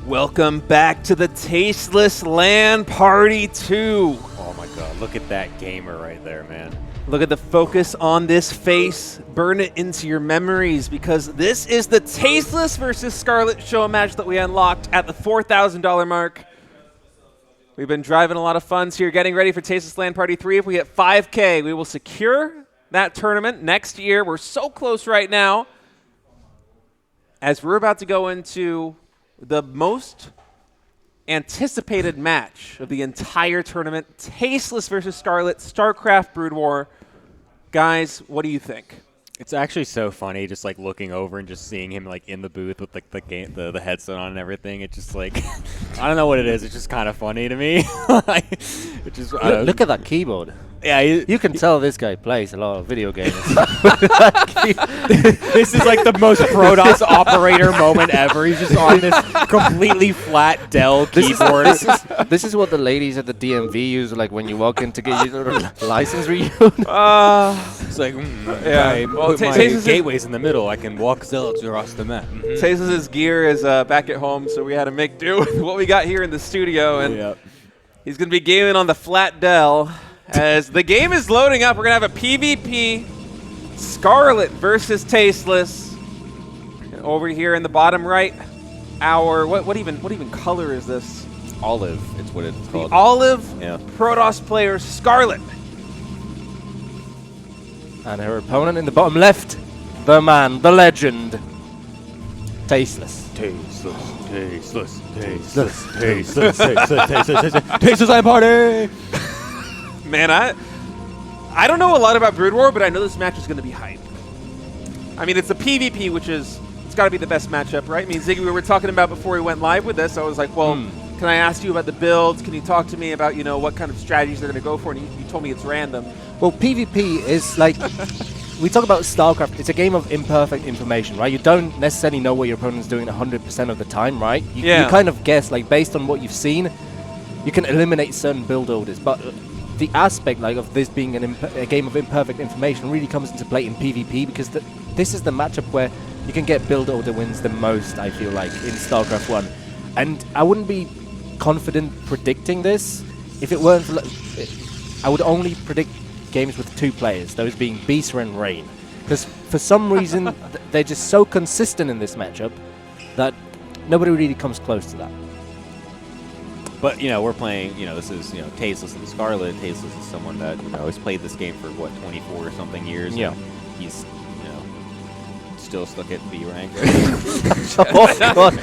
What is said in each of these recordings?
Welcome back to the Tasteless LAN Party 2. Oh my god, look at that gamer right there, man. Look at the focus on this face. Burn it into your memories because this is the Tasteless versus SCARLETT show match that we unlocked at the $4,000 mark. We've been driving a lot of funds here, getting ready for Tasteless LAN Party 3. If we hit 5K, we will secure that tournament next year. We're so close right now as we're about to go into the most anticipated match of the entire tournament, Tasteless versus SCARLETT, StarCraft Brood War. Guys, what do you think? It's actually so funny just like looking over and just seeing him like in the booth with like the headset on and everything. It's just like I don't know what it is. It's just kind of funny to me. It just look at that keyboard. Yeah, you can tell this guy plays a lot of video games. This is like the most Protoss operator moment ever. He's just on this completely flat Dell keyboard. This is what the ladies at the DMV use like when you walk in to get your license renewed. It's like, yeah. Well, put my gateways in the middle. I can walk zealots across the map. Tasteless's gear is back at home, so we had to make do with what we got here in the studio. And he's going to be gaming on the flat Dell. As the game is loading up, we're going to have a PvP, SCARLETT versus Tasteless. And over here in the bottom right, our, what even color is this? Olive, it's what it's called. The olive Protoss player, SCARLETT. And her opponent in the bottom left, the man, the legend, Tasteless. Tasteless LAN Party! Man, I don't know a lot about Brood War, but I know this match is going to be hype. I mean, it's a PvP, which is, it's got to be the best matchup, right? I mean, Ziggy, we were talking about before we went live with this, I was like, well, can I ask you about the builds? Can you talk to me about, you know, what kind of strategies they're going to go for? And you told me it's random. Well, PvP is like, we talk about StarCraft, it's a game of imperfect information, right? You don't necessarily know what your opponent's doing 100% of the time, right? You kind of guess, like, based on what you've seen, you can eliminate certain build orders, but the aspect like of this being a game of imperfect information really comes into play in PvP because this is the matchup where you can get build order wins the most, I feel like, in StarCraft 1. And I wouldn't be confident predicting this if it weren't for, I would only predict games with two players, those being Bisa and Rain. Because for some reason, they're just so consistent in this matchup that nobody really comes close to that. But, you know, we're playing, you know, this is, you know, Tasteless and SCARLETT. Tasteless is someone that, you know, has played this game for, what, 24 or something years? Yeah. He's, you know, still stuck at B rank. Oh, God.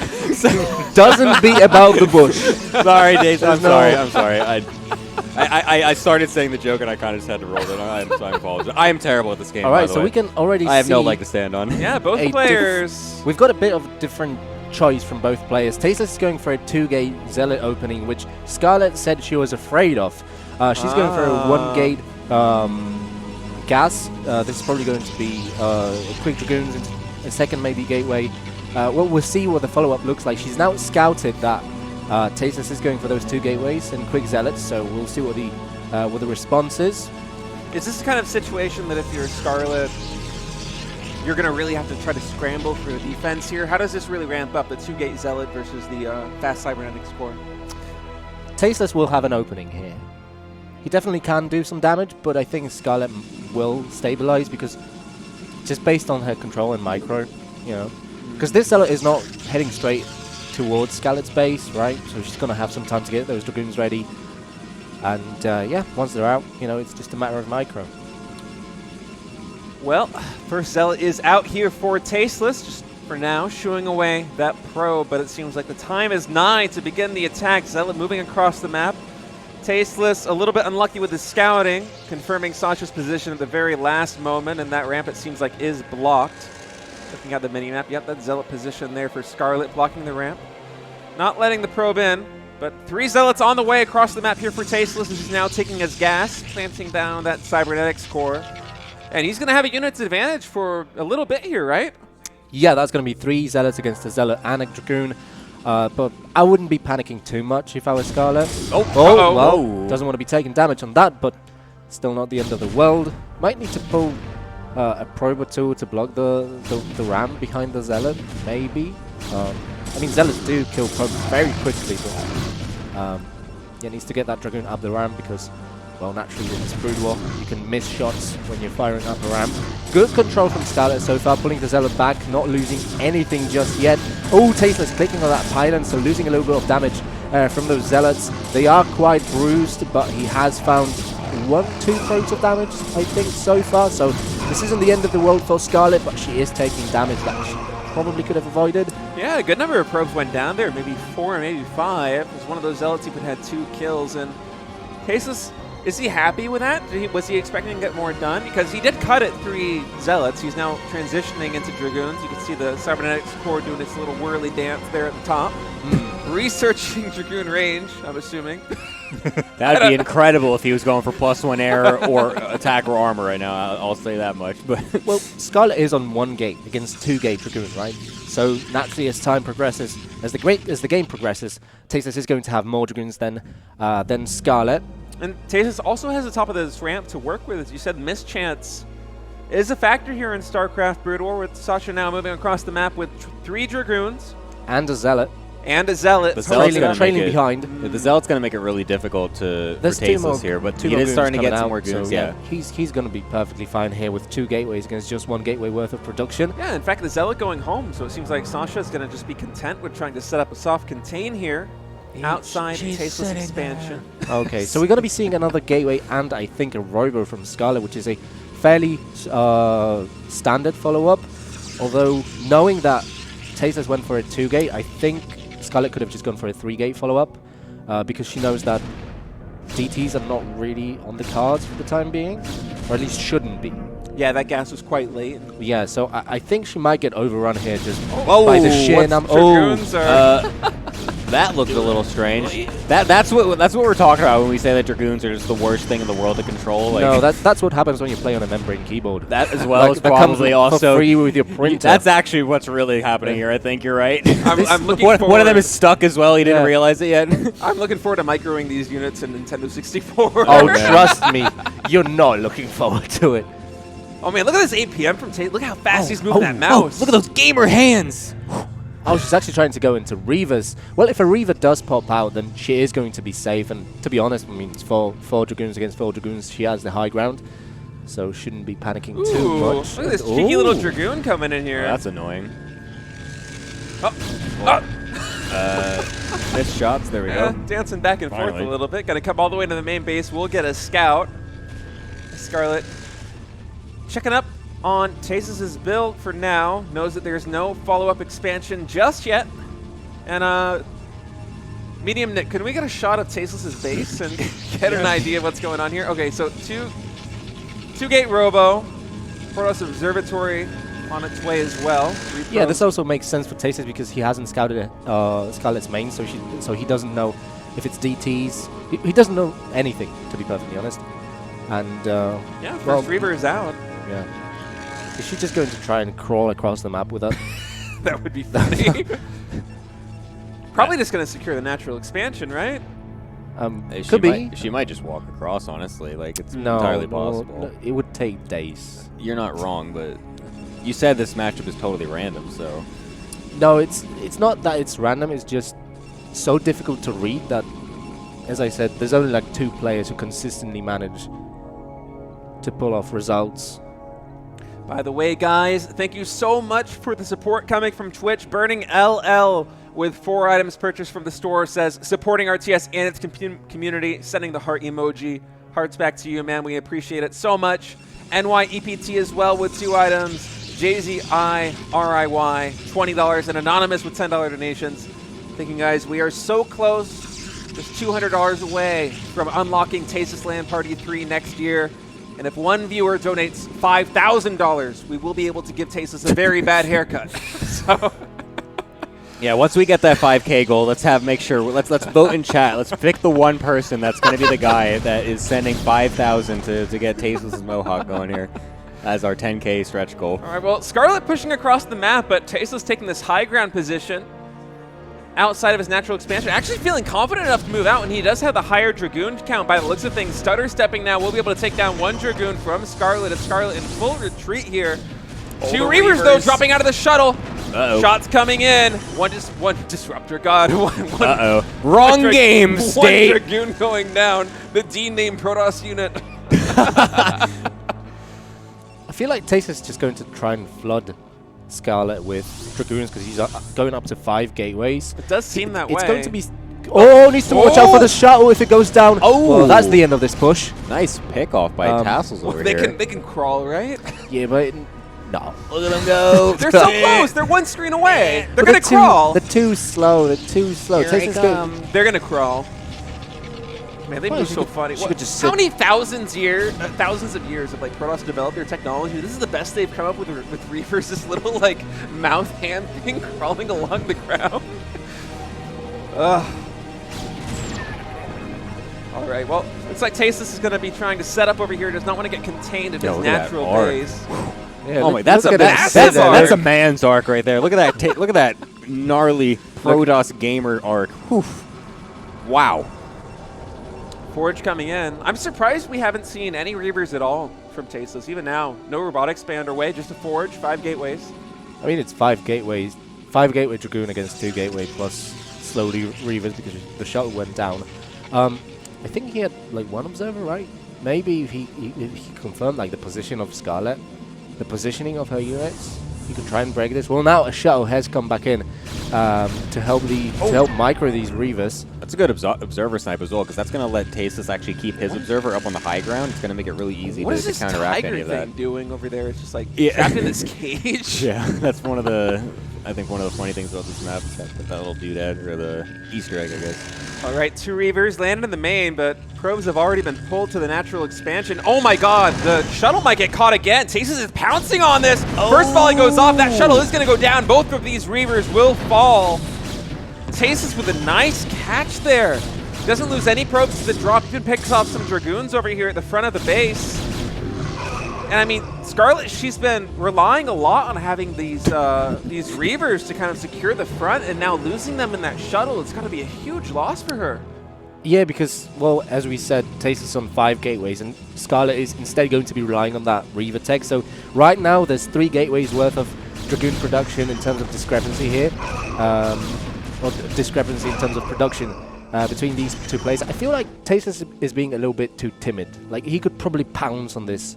Doesn't beat about the bush. Sorry, Dave. I'm sorry. I started saying the joke and I kind of just had to roll it. I apologize. I am terrible at this game. All right, so we can already see. I have no leg to stand on. Yeah, both players. We've got a bit of different choice from both players. Tasteless is going for a 2-gate Zealot opening, which SCARLETT said she was afraid of. She's going for a 1-gate gas. This is probably going to be Quick Dragoons into a second, maybe Gateway. Well, we'll see what the follow-up looks like. She's now scouted that Tasteless is going for those 2 gateways and Quick Zealots, so we'll see what the response is. Is this the kind of situation that if you're SCARLETT, you're going to really have to try to scramble for the defense here? How does this really ramp up, the 2-gate Zealot versus the fast Cybernetics core? Tasteless will have an opening here. He definitely can do some damage, but I think SCARLETT will stabilize because just based on her control and micro, you know. Because this Zealot is not heading straight towards SCARLETT's base, right? So she's going to have some time to get those Dragoons ready. And yeah, once they're out, you know, it's just a matter of micro. Well, first Zealot is out here for Tasteless, just for now, shooing away that probe, but it seems like the time is nigh to begin the attack. Zealot moving across the map. Tasteless a little bit unlucky with his scouting, confirming Sasha's position at the very last moment, and that ramp, it seems like, is blocked. Looking at the mini-map, yep, that Zealot position there for SCARLETT, blocking the ramp. Not letting the probe in, but 3 Zealots on the way across the map here for Tasteless. This is now taking his gas, clamping down that Cybernetics core. And he's going to have a unit's advantage for a little bit here, right? Yeah, that's going to be 3 Zealots against a Zealot and a Dragoon. But I wouldn't be panicking too much if I was SCARLETT. Well, doesn't want to be taking damage on that, but still not the end of the world. Might need to pull a probe or two to block the ram behind the Zealot, maybe. I mean, Zealots do kill probes very quickly, but yeah, needs to get that Dragoon up the ramp because, well, naturally with this Brood War, you can miss shots when you're firing up a ramp. Good control from SCARLETT so far, pulling the Zealot back, not losing anything just yet. Oh, Tasteless clicking on that pylon, so losing a little bit of damage from those Zealots. They are quite bruised, but he has found 1-2 probes of damage, I think, so far. So this isn't the end of the world for SCARLETT, but she is taking damage that she probably could have avoided. Yeah, a good number of probes went down there, maybe 4, maybe 5. It was one of those Zealots who had 2 kills, and Tasteless, is he happy with that? Was he expecting to get more done? Because he did cut it 3 Zealots. He's now transitioning into Dragoons. You can see the Cybernetics core doing its little whirly dance there at the top. Researching Dragoon range, I'm assuming. That would be incredible if he was going for +1 air or attack or armor right now. I'll say that much. But well, SCARLETT is on 1 gate against 2 gate Dragoon, right? So naturally, as time progresses, as the game progresses, Tasteless is going to have more Dragoons than SCARLETT. And Tasteless also has the top of this ramp to work with. As you said, mischance is a factor here in StarCraft Brood War, with Sasha now moving across the map with 3 Dragoons. And a Zealot. And a Zealot. Trailing behind. Yeah, the Zealot's going to make it really difficult for There's Tasteless here, but he is starting to get some more goons. So yeah, he's going to be perfectly fine here with 2 gateways against just 1 gateway worth of production. Yeah, in fact, the Zealot going home, so it seems like Sasha is going to just be content with trying to set up a soft contain here outside Tasteless expansion. Okay, so we're going to be seeing another gateway and I think a robo from SCARLETT, which is a fairly standard follow-up. Although knowing that Tasteless went for a 2-gate, I think SCARLETT could have just gone for a 3-gate follow-up because she knows that DTs are not really on the cards for the time being, or at least shouldn't be. Yeah, that gas was quite late. Yeah, so I think she might get overrun here just by the sheer number. That looked a little strange. That's what we're talking about when we say that Dragoons are just the worst thing in the world to control. Like, no, that's what happens when you play on a membrane keyboard. That as well is probably also for free with your printer. That's actually what's really happening here. I think you're right. I'm looking forward. One of them is stuck as well. He didn't realize it yet. I'm looking forward to microing these units in Nintendo 64. Oh, trust me, you're not looking forward to it. Oh man, look at this 8 PM from Tate. Look how fast he's moving that mouse. Look at those gamer hands. Oh, she's actually trying to go into Reavers. Well, if a Reaver does pop out, then she is going to be safe. And to be honest, I mean, it's 4 Dragoons against 4 Dragoons. She has the high ground, so shouldn't be panicking too much. Look at this cheeky little Dragoon coming in here. Oh, that's annoying. Missed shots. There we go. Dancing back and forth a little bit. Got to come all the way to the main base. We'll get a scout. SCARLETT checking up on Tasteless's build for now. Knows that there's no follow-up expansion just yet. And Medium Nick, can we get a shot of Tasteless's base and get an idea of what's going on here? Okay, so 2-gate robo, Protoss Observatory on its way as well. Yeah, this also makes sense for Tasteless because he hasn't scouted SCARLETT's main, so he doesn't know if it's DTs. He doesn't know anything, to be perfectly honest. And yeah, first Reaver is out. Yeah. Is she just going to try and crawl across the map with us? That would be funny. Probably just going to secure the natural expansion, right? Could be. She might just walk across, honestly. Like, it's entirely possible. No, it would take days. You're not wrong, but you said this matchup is totally random, so... No, it's not that it's random. It's just so difficult to read that, as I said, there's only like 2 players who consistently manage to pull off results. By the way, guys, thank you so much for the support coming from Twitch. Burning LL with 4 items purchased from the store says, supporting RTS and its community, sending the heart emoji. Hearts back to you, man. We appreciate it so much. NYEPT as well with 2 items. JZIRIY, $20, and Anonymous with $10 donations. Thinking, guys, we are so close, just $200 away from unlocking Tasteless LAN Party 3 next year. And if one viewer donates $5,000, we will be able to give Tasteless a very bad haircut. So, yeah, once we get that 5K goal, let's vote in chat. Let's pick the one person that's going to be the guy that is sending 5,000 to get Tasteless's mohawk going here as our 10K stretch goal. All right, well, SCARLETT pushing across the map, but Tasteless taking this high ground position outside of his natural expansion. Actually feeling confident enough to move out, and he does have the higher Dragoon count by the looks of things. Stutter stepping now. We'll be able to take down 1 Dragoon from SCARLETT. It's SCARLETT in full retreat here. 2 Reavers, though, dropping out of the shuttle. Shots coming in. One disruptor god. Wrong game, State. One Dragoon going down. The D named Protoss unit. I feel like Tasteless is just going to try and flood SCARLETT with Dragoons because he's going up to 5 gateways. It does seem that way. It's going to be... Oh, needs to watch out for the shuttle if it goes down. Oh, well, that's the end of this push. Nice pick off by Tassels over here. They can crawl, right? Yeah, but no. Look at them go. They're so close. They're one screen away. They're going to crawl. They're too slow. They're too slow. They're going to crawl. Man, they move so funny. How many thousands of years have like Protoss developed their technology? This is the best they've come up with Reavers, this little like mouth hand thing crawling along the ground. All right, well, looks like Tasteless is going to be trying to set up over here. Does not want to get contained in his natural base. Yeah, oh my, that's a man's arc right there. Look at that! Look at that gnarly Protoss gamer arc. Whew. Wow. Forge coming in. I'm surprised we haven't seen any Reavers at all from Tasteless. Even now, no robotics band underway, just a Forge, 5 gateways. I mean, it's 5 gateways, 5 gateway Dragoon against 2 gateway plus slowly Reavers because the shuttle went down. I think he had like 1 observer, right? Maybe if he confirmed like the position of SCARLETT, the positioning of her units, he could try and break this. Well, now a shuttle has come back in to help micro these Reavers. That's a good observer snipe as well, because that's going to let Tasteless actually keep his observer up on the high ground. It's going to make it really easy to counteract any of that. What is this tiger thing doing over there? It's just like trapped in this cage. Yeah, that's one of the, I think one of the funny things about this map is that little doodad, or the Easter egg, I guess. All right, 2 Reavers landed in the main, but probes have already been pulled to the natural expansion. Oh my god, the shuttle might get caught again. Tasteless is pouncing on this. First volley goes off. That shuttle is going to go down. Both of these Reavers will fall. Tasteless with a nice catch there. Doesn't lose any probes to the drop. Even picks off some Dragoons over here at the front of the base. And I mean, SCARLETT, she's been relying a lot on having these Reavers to kind of secure the front, and now losing them in that shuttle, it's going to be a huge loss for her. Yeah, because, well, as we said, Tasteless on 5 gateways, and SCARLETT is instead going to be relying on that Reaver tech. So right now, there's 3 gateways worth of Dragoon production in terms of discrepancy here. Or discrepancy in terms of production between these 2 players. I feel like Tasteless is being a little bit too timid. Like, he could probably pounce on this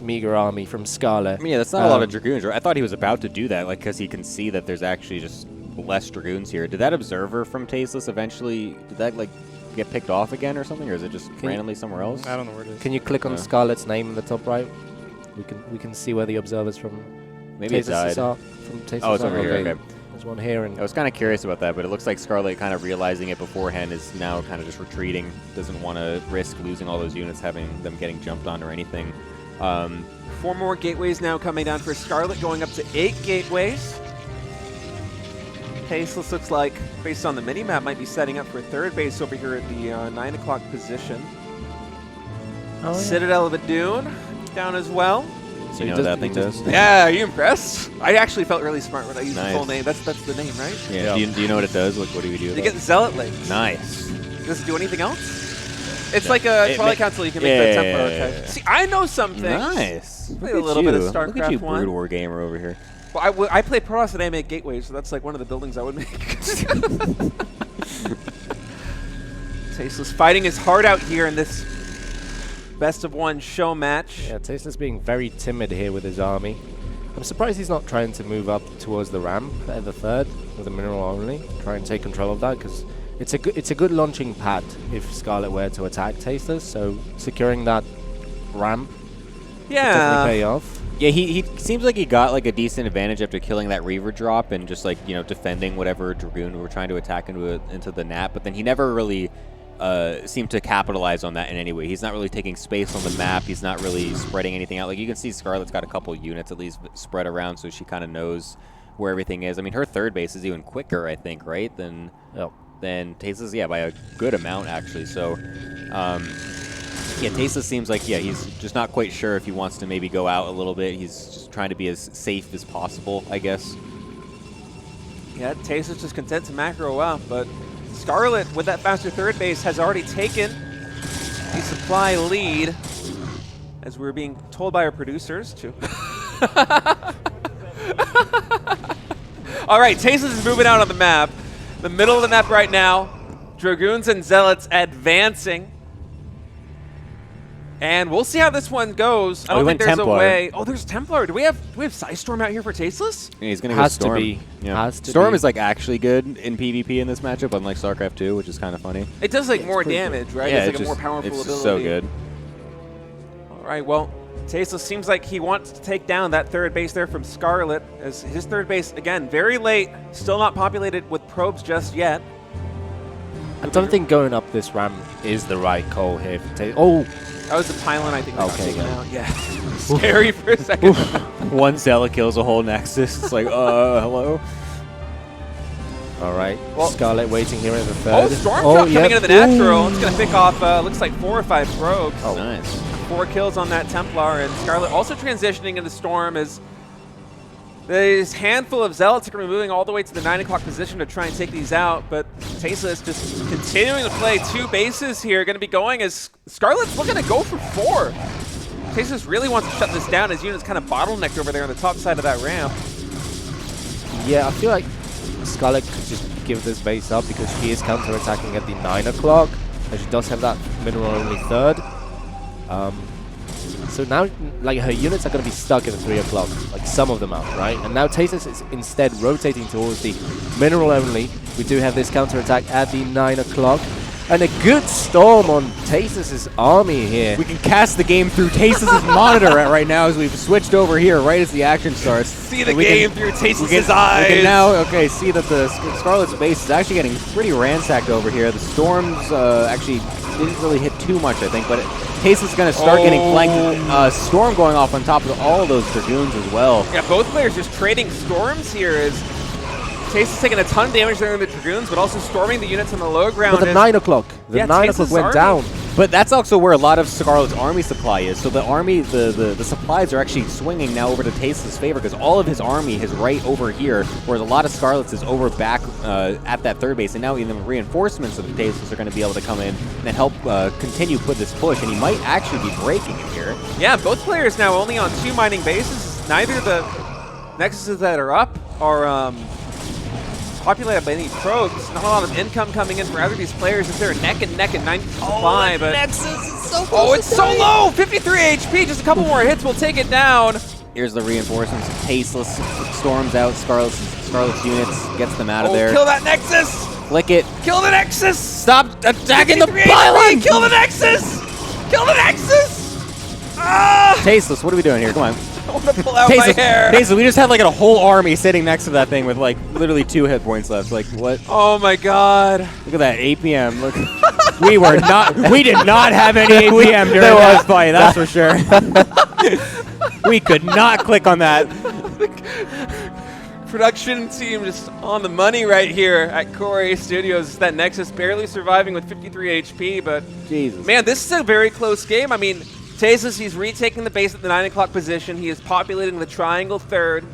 meager army from SCARLETT. I mean, yeah, that's not a lot of Dragoons. I thought he was about to do that, like, because he can see that there's actually just less Dragoons here. Did that observer from Tasteless eventually, did that, like, get picked off again or something, or is it just randomly somewhere else? I don't know where it is. Can you click on SCARLETT's name in the top right? We can see where the observers from Maybe Tasteless it died. are. From Tasteless oh, it's over here, okay. There's one here. And I was kind of curious about that, but it looks like SCARLETT kind of realizing it beforehand is now kind of just retreating, doesn't want to risk losing all those units, having them getting jumped on or anything. 4 more gateways now coming down for SCARLETT, going up to 8 gateways. Tasteless looks like, based on the mini-map, might be setting up for 3rd base over here at the 9 o'clock position. Oh, yeah. Citadel of Adun down as well. So you know what that thing does? Yeah, are you impressed? I actually felt really smart when I used the full name. That's the name, right? Yeah. Do you know what it does? What do we do? You get Zealot Legs. Nice. Does it do anything else? It's like a Twilight Council. You can make that template archive. See, I know something. Nice. Played a little bit of StarCraft 1. Look at you, Brood War gamer over here. Well, I play Protoss and I make gateways, so that's like one of the buildings I would make. Tasteless fighting his heart out here in this best of 1 show match. Yeah, Tasteless being very timid here with his army. I'm surprised he's not trying to move up towards the ramp at the 3rd with a mineral only. Try and take control of that, because it's a good launching pad if SCARLETT were to attack Tasteless. So securing that ramp would definitely pay off. Yeah, he seems like he got like a decent advantage after killing that Reaver drop and just like, you know, defending whatever Dragoon were trying to attack into the nap. But then he never really seemed to capitalize on that in any way. He's not really taking space on the map. He's not really spreading anything out. Like, you can see SCARLETT's got a couple units at least spread around, so she kind of knows where everything is. I mean, her 3rd base is even quicker, I think, right? Than Tasteless, yeah, by a good amount actually. So. Yeah, Tasteless seems like, yeah, he's just not quite sure if he wants to maybe go out a little bit. He's just trying to be as safe as possible, I guess. Yeah, Tasteless just content to macro out, but SCARLETT, with that faster 3rd base, has already taken the supply lead, as we're being told by our producers to All right, Tasteless is moving out on the map. The middle of the map right now. Dragoons and Zealots advancing. And we'll see how this one goes. I don't think there's a way. Oh, there's Templar. Do we have Psystorm out here for Tasteless? Yeah, he's gonna go Storm. To be. Yeah. Has to Storm be. is like actually good in PvP in this matchup, unlike StarCraft 2, which is kind of funny. It does like more damage, right? Yeah, it's like a more powerful ability. It's so good. All right, well, Tasteless seems like he wants to take down that third base there from SCARLETT, as his third base, again, very late, still not populated with probes just yet. I don't think going up this ramp is the right call here for Tasteless. Oh! That was the pylon, I think. Okay, yeah. Scary for a second. One Zealot kills a whole Nexus. It's like, hello? All right. Well, SCARLETT waiting here in the third. Oh, Storm Drop coming into the natural. It's going to pick off, looks like 4 or 5 probes. Oh, nice. 4 kills on that Templar, and SCARLETT also transitioning into Storm as this handful of Zealots are going to be moving all the way to the 9 o'clock position to try and take these out, but Tasteless just continuing to play 2 bases here, going to be going as SCARLETT's looking to go for 4. Tasteless really wants to shut this down. His unit's kind of bottlenecked over there on the top side of that ramp. Yeah, I feel like SCARLETT could just give this base up because she is counter-attacking at the 9 o'clock, and she does have that mineral-only third. So now, like, her units are going to be stuck at the 3 o'clock, like some of them are, right? And now Tasteless is instead rotating towards the mineral only. We do have this counter-attack at the 9 o'clock. And a good storm on Tasteless's army here. We can cast the game through Tasteless's monitor right now as we've switched over here right as the action starts. See the game through Tasteless's eyes. We can now, see that the SCARLETT's base is actually getting pretty ransacked over here. The Storms actually didn't really hit too much, I think, but Tasteless is going to start getting flanked. Storm going off on top of all of those Dragoons as well. Yeah, both players just trading Storms here as Tasteless taking a ton of damage there in the Dragoons, but also storming the units on the low ground. But the 9 o'clock. The 9 o'clock went down. But that's also where a lot of SCARLETT's army supply is. So the army, the supplies are actually swinging now over to Tasteless' favor because all of his army is right over here, whereas a lot of SCARLETT's is over back at that third base. And now even the reinforcements of Tasteless are going to be able to come in and help continue put this push. And he might actually be breaking it here. Yeah, both players now only on 2 mining bases. Neither the Nexuses that are up are populated by any probes. Not a lot of income coming in for either of these players as they're neck and neck at 90 supply. But Nexus is so close. Oh, it's so low! 53 HP, just a couple more hits will take it down. Here's the reinforcements. Tasteless storms out SCARLETT's units, gets them out of there. Kill that Nexus! Flick it. Kill the Nexus! Stop attacking the pylon! Kill the Nexus! Kill the Nexus! Ah! Tasteless, what are we doing here? Come on. I want to pull out my hair. Tasteless, we just had like a whole army sitting next to that thing with like literally 2 hit points left. Like what? Oh my god. Look at that APM. Look. we did not have any APM during that fight, that's for sure. We could not click on that. Production team just on the money right here at Core Studios. That Nexus barely surviving with 53 HP, but Jesus. Man, this is a very close game. I mean, Tasteless, he's retaking the base at the 9 o'clock position. He is populating the triangle third.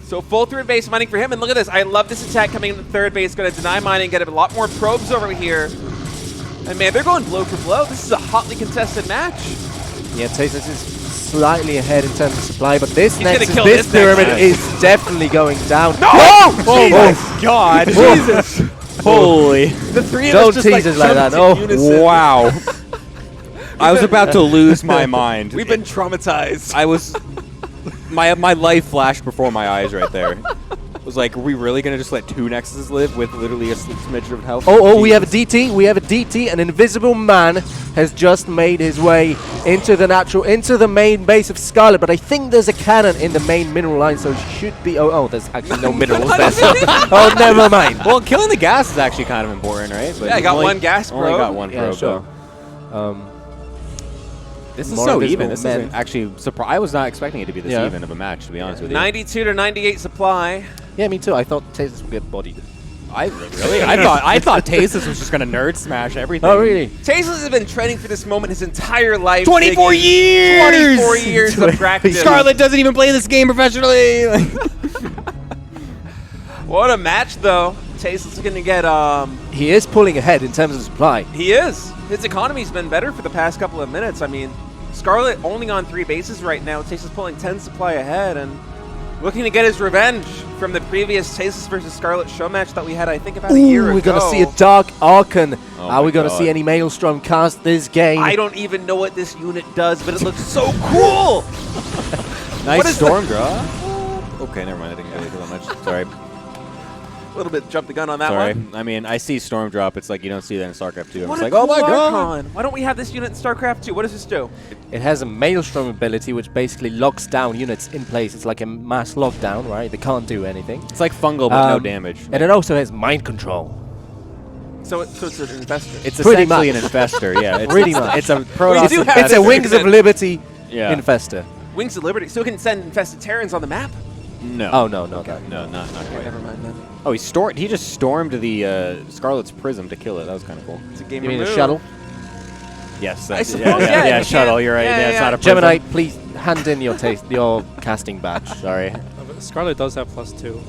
So full third base mining for him. And look at this. I love this attack coming in the third base. Going to deny mining, get a lot more probes over here. And man, they're going blow for blow. This is a hotly contested match. Yeah, Tasteless is slightly ahead in terms of supply, but this Nexus, this pyramid is definitely going down. No! Oh my god. Jesus. Holy. The 3 of Don't us just tease us like that. jumped in unison. Wow. I was about to lose my mind. We've been traumatized. I was... My life flashed before my eyes right there. It was like, are we really going to just let 2 Nexuses live with literally a smidge of health? Oh, we have a DT. We have a DT. An invisible man has just made his way into the main base of SCARLETT, but I think there's a cannon in the main mineral line, so it should be... Oh, there's actually no minerals there. So, oh, never mind. Well, killing the gas is actually kind of important, right? But yeah, I got one gas probe. Only got one yeah, probe, sure. though. This is More so invisible even. This men. is actually I was not expecting it to be this even of a match, to be honest with you. 92 to 98 supply. Yeah, me too. I thought Tasteless would get bodied. I thought Tasteless was just gonna nerd smash everything. Oh, really? Tasteless has been training for this moment his entire life. 24 Iggy. years! 24 years of practice. SCARLETT doesn't even play this game professionally. What a match, though. Tasteless is going to get... He is pulling ahead in terms of supply. He is. His economy's been better for the past couple of minutes. I mean, SCARLETT only on 3 bases right now. Tasteless pulling 10 supply ahead, and Looking to get his revenge from the previous Tasteless versus Scarlet show match that we had, I think, about a year ago. We're going to see a Dark Archon. Oh Are we going to see any Maelstrom cast this game? I don't even know what this unit does, but it looks so cool! Nice storm draw. Okay, never mind. I didn't really do that much. Sorry. A little bit jumped the gun on that Sorry. one. I mean, I see storm drop. It's like you don't see that in StarCraft 2. I'm What just a like, oh my cool god! Archon. Why don't we have this unit in StarCraft 2? What does this do? It has a Maelstrom ability which basically locks down units in place. It's like a mass lockdown, right? They can't do anything. It's like fungal, but no damage. And it also has mind control. So it's an infestor. It's Pretty essentially an much. infestor, yeah. It's, Pretty much. It's a Protoss do have infestor. It's a Wings of Liberty infestor. Wings of Liberty. So it can send infested Terrans on the map? No. Oh, no, not that. No, not Okay, quite. never mind then. Oh, he just stormed the Scarlet's prism to kill it. That was kind of cool. It's a game You mean a removed. shuttle? Yes. I That's, suppose, yeah, yeah, you shuttle. can't- You're right. yeah, Yeah, it's yeah. not a prism. Gemini, please hand in your your casting badge. Sorry. Scarlet does have +2.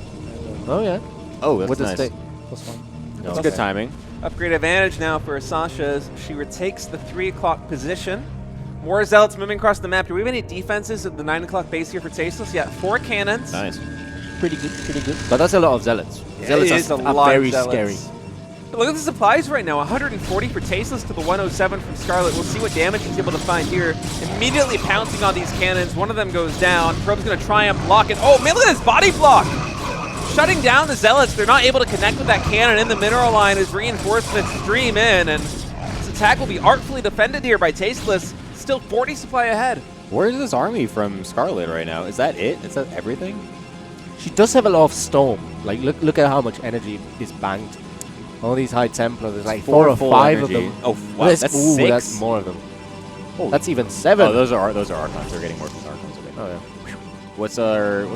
Oh, yeah. Oh, that's What does nice. it +1. That's good timing. Upgrade advantage now for Sasha as she retakes the 3 o'clock position. More Zealots moving across the map. Do we have any defenses at the 9 o'clock base here for Tasteless? Yeah, 4 cannons. Nice. Pretty good, pretty good. But that's a lot of Zealots. Yeah, Zealots it is a are lot of very Zealots. scary. But look at the supplies right now. 140 for Tasteless to the 107 from Scarlet. We'll see what damage he's able to find here. Immediately pouncing on these cannons. One of them goes down. Probe's going to try and block it. Oh, man, look at this body block. Shutting down the Zealots. They're not able to connect with that cannon in the mineral line as reinforcements stream in. And this attack will be artfully defended here by Tasteless. Still 40 supply ahead. Where's this army from Scarlet right now? Is that it? Is that everything? She does have a lot of storm. Like, look at how much energy is banked. All these High Templar, there's like 4 or full 5 of energy. them. Oh, wow, There's- that's ooh, 6? that's more of them. Holy- That's even 7. Oh, those are Archons. They're getting more from Archons. Okay. Oh, yeah. What's our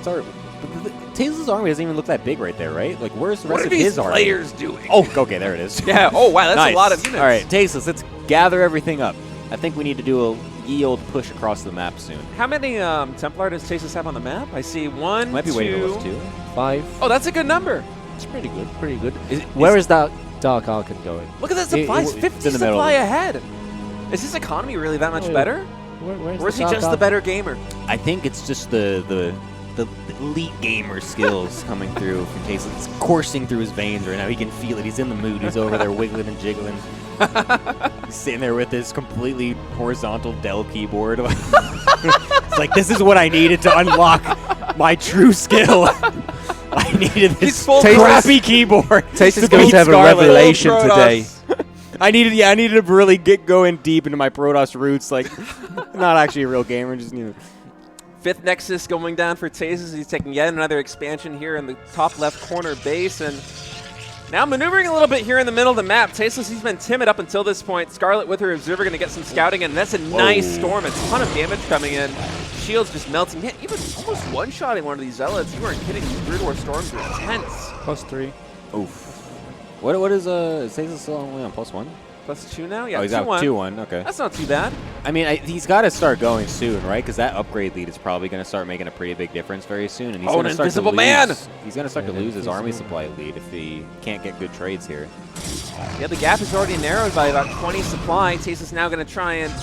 Tails' army doesn't even look that big right there, right? Like, where's the What rest are of these his army? players doing? Oh, okay, there it is. Yeah. Oh, wow, that's Nice. a lot of units. All right, Tasteless, let's gather everything up. I think we need to do a ye old push across the map soon. How many Templar does Tasteless have on the map? I see 1, Might be waiting for 2. us too. 5. Oh, that's a good number. It's pretty good, pretty good. Is- Where is that Dark Archon going? Look at that supplies. it's 50 in the middle. supply ahead. Is his economy really that much Oh, yeah. better? Where's Or is he Dark just the Archon? better gamer? I think it's just the elite gamer skills coming through from Tasteless. It's coursing through his veins right now. He can feel it. He's in the mood. He's over there wiggling and jiggling. He's sitting there with his completely horizontal Dell keyboard. It's like, this is what I needed to unlock my true skill. I needed He's this full crappy keyboard. Tasteless to going beat to have a Scarlet. revelation Protoss. today. I needed to really get going deep into my Protoss roots. Like, not actually a real gamer, just Fifth Nexus going down for Tasteless. He's taking yet another expansion here in the top left corner base. And now maneuvering a little bit here in the middle of the map. Tasteless, he's been timid up until this point. Scarlet with her Observer going to get some scouting in. That's a nice storm. A ton of damage coming in. Shields just melting. Yeah, even almost one-shotting one of these Zealots. You weren't kidding. These Brood War storms are intense. +3. Oof. What is Tasteless still only on +1? +2 now? Yeah, Oh, he's out 2-1. 2-1. Okay. That's not too bad. I mean, he's got to start going soon, right? Because that upgrade lead is probably going to start making a pretty big difference very soon. And he's Oh, going an to start invisible to man! lose. He's going to start to Yeah, lose his army invisible. supply lead if he can't get good trades here. Yeah, the gap is already narrowed by about 20 supply. Tasteless now going to try and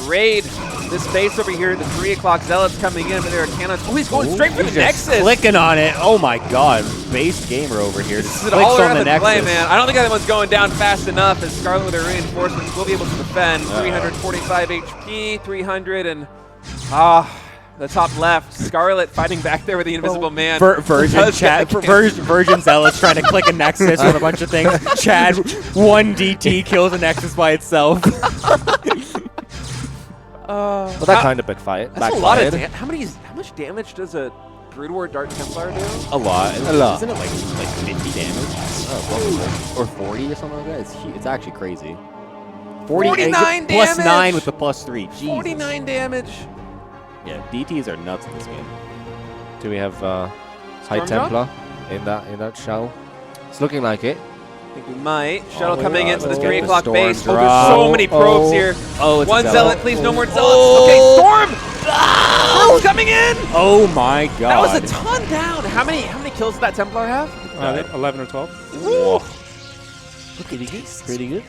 raid this base over here. The 3 o'clock Zealots coming in, but there are cannons. Oh, he's going straight for the He's just Nexus. clicking on it. Oh my God, base gamer over here. This Just is an clicks all or on the nothing play, Nexus. man. I don't think anyone's going down fast enough as Scarlet with her reinforcements will be able to defend. 345 HP, 300, and the top left. Scarlet fighting back there with the invisible man. Virgin Does Chad, get the Virgin Zealots trying to click a Nexus on a bunch of things. Chad, 1 DT kills a Nexus by itself. But that kind of backfired. That's a lot of damage. How much damage does a Brood War Dark Templar do? A lot. A lot. Isn't it like 50 damage? Oh, or 40 or something like that? It's actually crazy. 49 plus damage! 9 with the +3. Jesus. 49 damage. Yeah, DTs are nuts in this game. Do we have High Storm drop? Templar in that shell? It's looking like it. I think we might. Shuttle Oh, coming yeah. into the Let's 3 get the o'clock storm base. Oh, drop. there's so many probes here. Oh, it's a One Zealot. Zealot, please, no more Zealots. Okay, Storm! Storm's coming in! Oh my God. That was a ton down. How many kills did that Templar have? 11 or 12. Whoa. Pretty good. Pretty good.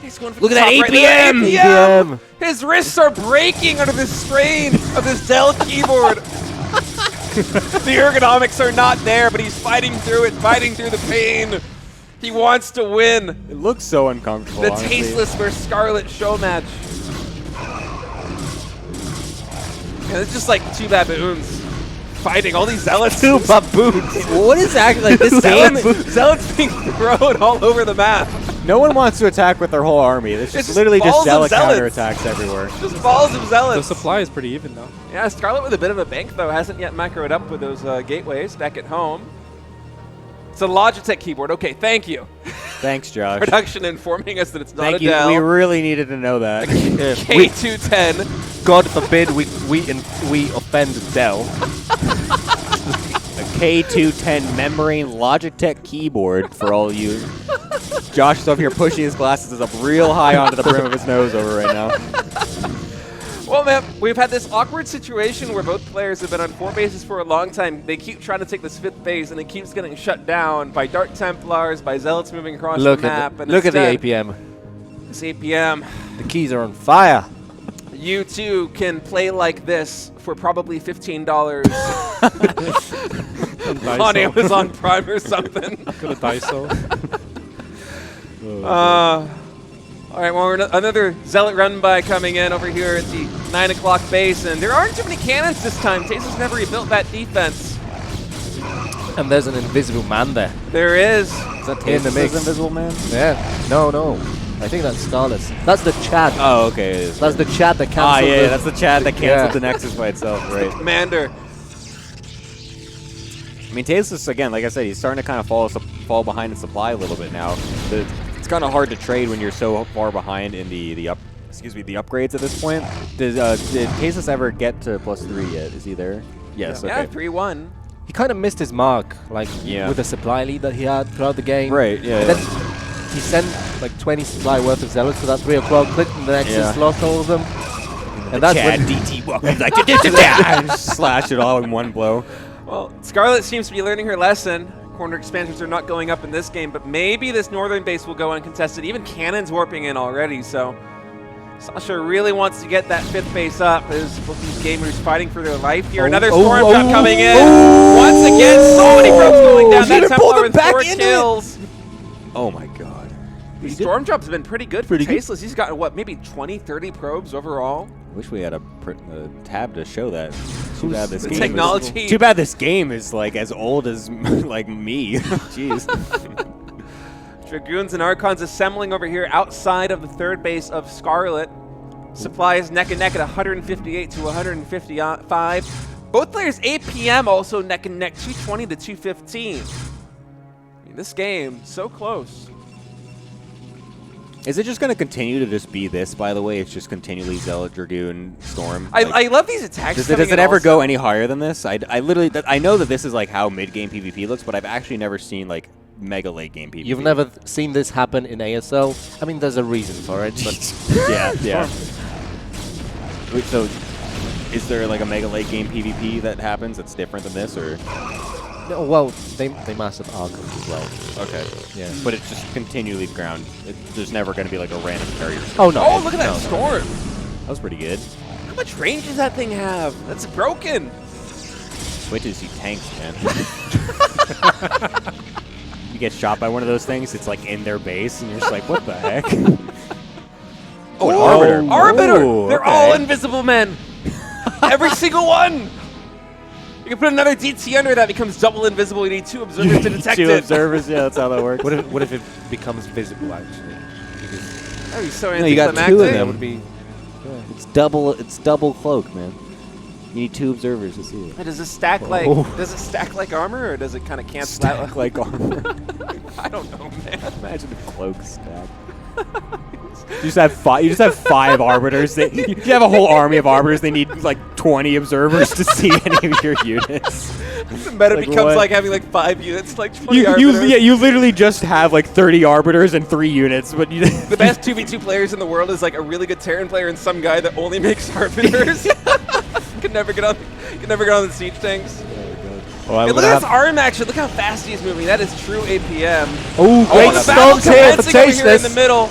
He's going for Look the at that top right there. APM! His wrists are breaking under the strain of this Dell keyboard. The ergonomics are not there, but he's fighting through it, fighting through the pain. He wants to win. It looks so uncomfortable, The honestly. Tasteless versus SCARLETT show match. And it's just like two baboons fighting all these zealots. Two baboons. What is actually like this game? Zealots being thrown all over the map. No one wants to attack with their whole army. It's just just literally balls just of zealot zealots. counterattacks everywhere. Just balls of The zealots. supply is pretty even though. Yeah, SCARLETT with a bit of a bank though hasn't yet macroed up with those gateways back at home. It's a Logitech keyboard. Okay, thank you. Thanks, Josh. Production informing us that it's not Thank a you. Dell. We really needed to know that. K210. God forbid we offend Dell. A K210 membrane Logitech keyboard for all you. Josh is over here pushing his glasses up real high onto the brim of his nose over right now. Well, man, we've had this awkward situation where both players have been on 4 bases for a long time. They keep trying to take this 5th base, and it keeps getting shut down by Dark Templars, by Zealots moving across the map. Look at the APM. This APM. The keys are on fire. You too can play like this for probably $15 on Amazon Prime or something. Go to Daiso. All right, well, another Zealot run by coming in over here at the 9 o'clock base, and there aren't too many cannons this time. Tasteless never rebuilt that defense. And there's an invisible man there. There is. Is that In the mix. Invisible Man? Yeah. No. I think that's SCARLETT. That's the Chad. Oh, okay. It is. That's the Chad that canceled. Ah, yeah, the- that's the chat that canceled the Nexus by itself, right? Commander. I mean, Tasteless, again, like I said, he's starting to kind of fall behind in supply a little bit now. It's kind of hard to trade when you're so far behind in the upgrades at this point. Did Tasteless ever get to +3 yet? Is he there? Yes. Yeah, Okay. 3-1. He kind of missed his mark, like Yeah. with the supply lead that he had throughout the game. Right. Yeah. Then he sent like 20 supply worth of zealots to that 3 o'clock, clicked and the Nexus, Yeah. lost all of them. And that's Chad when DT walks like just slash it all in one blow. Well, SCARLETT seems to be learning her lesson. Corner expansions are not going up in this game, but maybe this northern base will go uncontested. Even cannons warping in already, so Sasha really wants to get that 5th base up as both these gamers fighting for their life here. Another storm drop coming in. Once again, so many probes going down. That Templar with 4 kills. Oh my god. These storm drops have been pretty good for Tasteless. He's gotten, what, maybe 20, 30 probes overall? Wish we had a tab to show that. Too bad this The game technology. Too bad this game is like as old as like me. Jeez. Dragoons and Archons assembling over here outside of the 3rd base of SCARLETT. Supply is neck and neck at 158 to 155. Both players' APM also neck and neck, 220 to 215. I mean, this game, so close. Is it just going to continue to just be this, by the way? It's just continually Zealot, Dragoon, Storm? I love these attacks. Does it ever go any higher than this? I literally, I know that this is like how mid-game PvP looks, but I've actually never seen like mega late-game PvP. you've never seen this happen in ASL. I mean, there's a reason for it, but Yeah. Wait, so is there like a mega late-game PvP that happens that's different than this, or? no, well, they massive Archons as well. Okay. Yeah. But it's just continually ground. There's never going to be like a random carrier. Oh no! Oh, look at that storm. That was pretty good. How much range does that thing have? That's broken. Wait till you see tanks, man. You get shot by one of those things, it's like in their base, and you're just like, what the heck? Oh, an Arbiter. Arbiter! Ooh, They're okay. all invisible men. Every single one. You can put another DT under that, becomes double invisible. You need 2 observers to detect Two it. observers, yeah, that's how that works. What if it becomes visible actually? Because Oh, he's so No, you got 2 of anticlimactic. them. that would be. It's double cloak, man. You need 2 observers to see it. Does it stack like armor, or does it kind of cancel out? Stack like armor. I don't know, man. Imagine the cloak stack. You just have 5. You just have 5 arbiters. You have a whole army of arbiters. They need like 20 observers to see any of your units. The meta Like becomes what? like having like 5 units, like 20 You arbiters. literally just have like 30 arbiters and 3 units, but you The best 2v2 players in the world is like a really good Terran player and some guy that only makes arbiters. Can never get on the siege tanks. Oh, Hey, look at this arm action. Look how fast he's moving. That is true APM. Oh, great the battle storms here for commencing over here in the Tasteless. middle.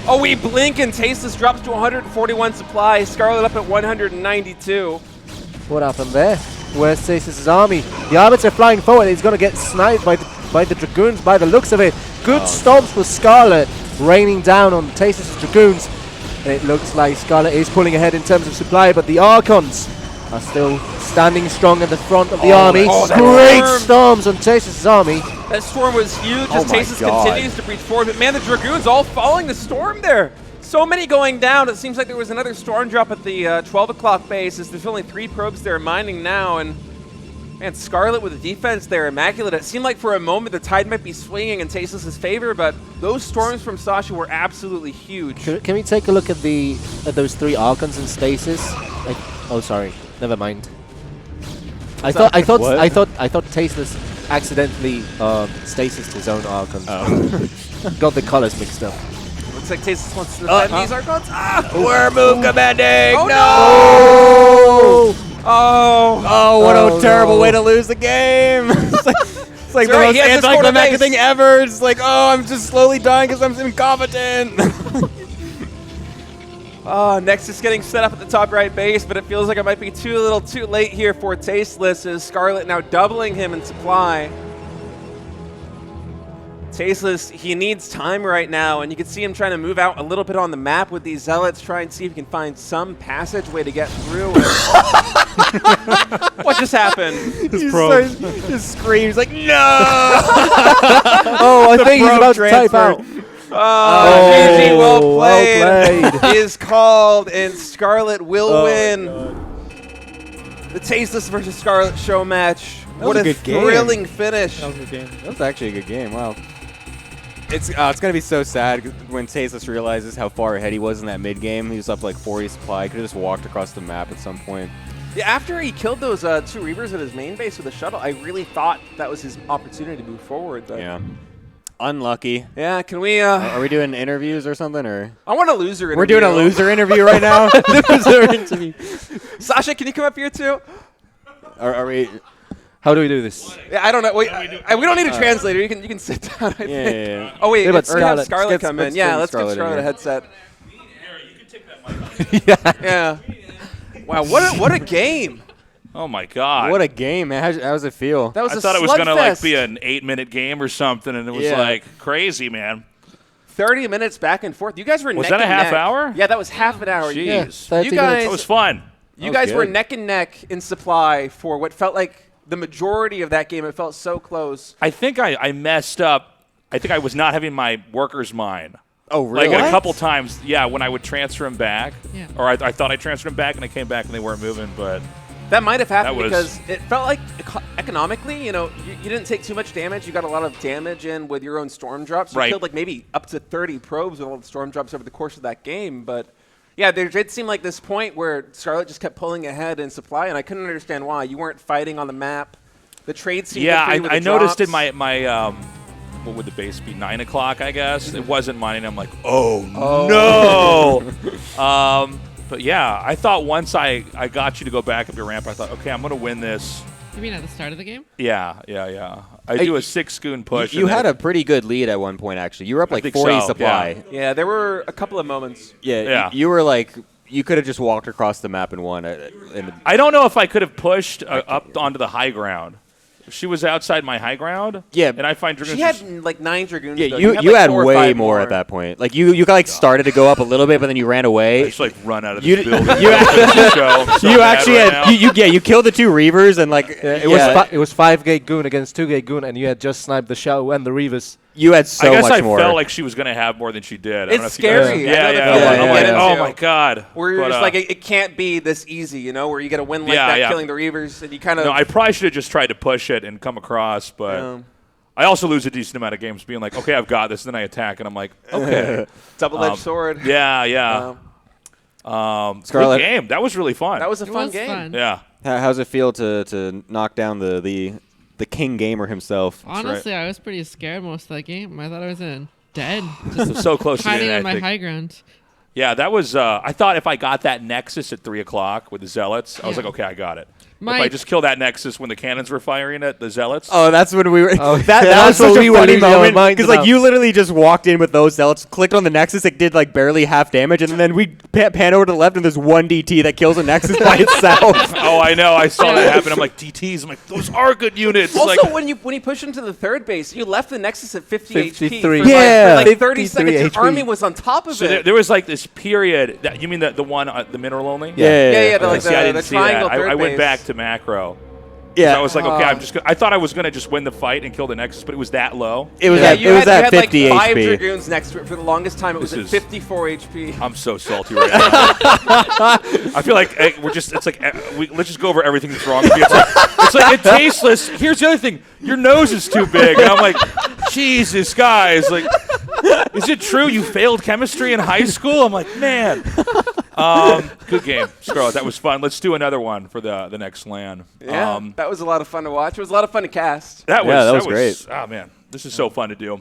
Oh, we blink and Tasteless drops to 141 supply. SCARLETT up at 192. What happened there? Where's Stasis' army? The Arbiter flying forward. He's going to get sniped by the Dragoons by the looks of it. Good stomps for SCARLETT, raining down on Stasis' Dragoons. And it looks like SCARLETT is pulling ahead in terms of supply, but the Archons are still standing strong at the front of the army. Great storms on Stasis' army. That storm was huge as Tasis continues to breach forward. But man, the Dragoons all following the storm there. So many going down. It seems like there was another storm drop at the 12 o'clock base. As there's only 3 probes there mining now. And man, SCARLETT with the defense there, immaculate. It seemed like for a moment the tide might be swinging in Tasis' favor, but those storms from Sasha were absolutely huge. Can we take a look at those 3 Archons in stasis? Oh, sorry. Never mind. I thought Tasteless accidentally stasis his own Archons. Got the colors mixed up. Looks like Tasis wants to defend these Archons. We're move commanding. Oh, no! Oh, what a terrible way to lose the game. It's like the most anticlimactic thing ever. It's like, oh, I'm just slowly dying because I'm incompetent. Nexus getting set up at the top right base, but it feels like it might be a little too late here for Tasteless, as SCARLETT now doubling him in supply. Tasteless, he needs time right now, and you can see him trying to move out a little bit on the map with these Zealots, try and see if he can find some passageway to get through. What just happened? He just screams like, no! Oh, I think he's about to type out. GG, well played, is called, and SCARLETT will win the Tasteless versus SCARLETT show match. What a thrilling finish. That was a good game. That was actually a good game. Wow. It's going to be so sad when Tasteless realizes how far ahead he was in that mid game. He was up like 40 supply. He could have just walked across the map at some point. Yeah, after he killed those 2 Reavers at his main base with a shuttle, I really thought that was his opportunity to move forward. But yeah. Unlucky. Yeah, can we... Are we doing interviews or something? Or I want a loser interview. We're doing a loser interview right now? Loser interview. Sasha, can you come up here too? Are we... How do we do this? Yeah, I don't know. Wait, we don't need a translator. You can sit down, I think. Yeah. Oh, wait, but let's have SCARLETT come in. Yeah, let's give SCARLETT a headset. Yeah. Wow, what a game. Oh my God! What a game, man! How does it feel? That was I thought it was gonna like be an 8-minute game or something, and it was like crazy, man. 30 minutes back and forth. You guys were was neck that a and half neck. hour? Yeah, that was half an hour. Jeez, you guys, it was fun. You guys were neck and neck in supply for what felt like the majority of that game. It felt so close. I think I messed up. I think I was not having my worker's mine. Oh, really? Like a couple times, yeah, when I would transfer him back, Yeah. or I thought I transferred him back, and I came back and they weren't moving, but. That might have happened That because it felt like economically, you didn't take too much damage. You got a lot of damage in with your own storm drops. You killed like maybe up to 30 probes with all the storm drops over the course of that game. But yeah, there did seem like this point where SCARLETT just kept pulling ahead in supply, and I couldn't understand why. You weren't fighting on the map. The trade seemed I noticed in my what would the base be? 9 o'clock, I guess. It wasn't mine, and I'm like, oh. No. But yeah, I thought once I got you to go back up your ramp, I thought, okay, I'm going to win this. You mean at the start of the game? Yeah. I do a 6-scoon push. You had a pretty good lead at one point, actually. You were up like 40 supply. Yeah, there were a couple of moments. Yeah. You were like, you could have just walked across the map and won. I don't know if I could have pushed up onto the high ground. She was outside my high ground. Yeah, and I find Dragoons. She had like 9 Dragoons. Yeah, though. you had way more at that point. Like you like started to go up a little bit, but then you ran away. I just like run out of this building. You actually had you killed the 2 Reavers and like it was 5 gate goon against 2 gate goon, and you had just sniped the Shadow and the Reavers. You had so much more. I guess I felt like she was going to have more than she did. It's scary. Yeah. Oh my God. Where you're just like, it can't be this easy, where you get a win like that, killing the Reavers, and you kind of. No, I probably should have just tried to push it and come across, but I also lose a decent amount of games being like, okay, I've got this, and then I attack, and I'm like, okay, double-edged sword. Yeah. SCARLETT, good game. That was really fun. That was a fun game. Fun. Yeah. How's it feel to knock down the king gamer himself? Honestly, I was pretty scared most of that game. I thought I was dead. Just so close to hiding the on my high ground. Yeah, that was. I thought if I got that Nexus at 3 o'clock with the Zealots, I was like, okay, I got it. if I just kill that Nexus when the cannons were firing at the Zealots. Oh, that's when we were. Oh, that was that's what such we a were funny losing our moment minds because like about. you literally just walked in with those zealots, clicked on the Nexus, it did like barely half damage, and then we pan over to the left, and there's one DT that kills a Nexus by itself. Oh, I know. I saw that happen. I'm like, DTs. I'm like, those are good units. Also, like, when you push into the third base, you left the Nexus at 50 HP. 53. For Yeah. like 30 seconds. 53 Your HP. army was on top of so it. there was like this period. That, you mean the one, the mineral only? Yeah, like See, I the didn't see triangle that. third I went base. back to macro. Yeah, So I was like, okay, I thought I was gonna just win the fight and kill the Nexus, but it was that low. it was Yeah, at you it was had, at you had 50 like 5 HP. Dragoons next to it for the longest time. It was This at is- 54 HP. I'm so salty right now. I feel like it's like let's just go over everything that's wrong with you. It's like tasteless. Here's the other thing. Your nose is too big. And I'm like, Jesus, guys. Like, is it true you failed chemistry in high school? I'm like, man. Good game, Scarlett. That was fun. Let's do another one for the next LAN. Yeah, that was a lot of fun to watch. It was a lot of fun to cast. That Yeah, was that was great. Oh, man. This is so fun to do.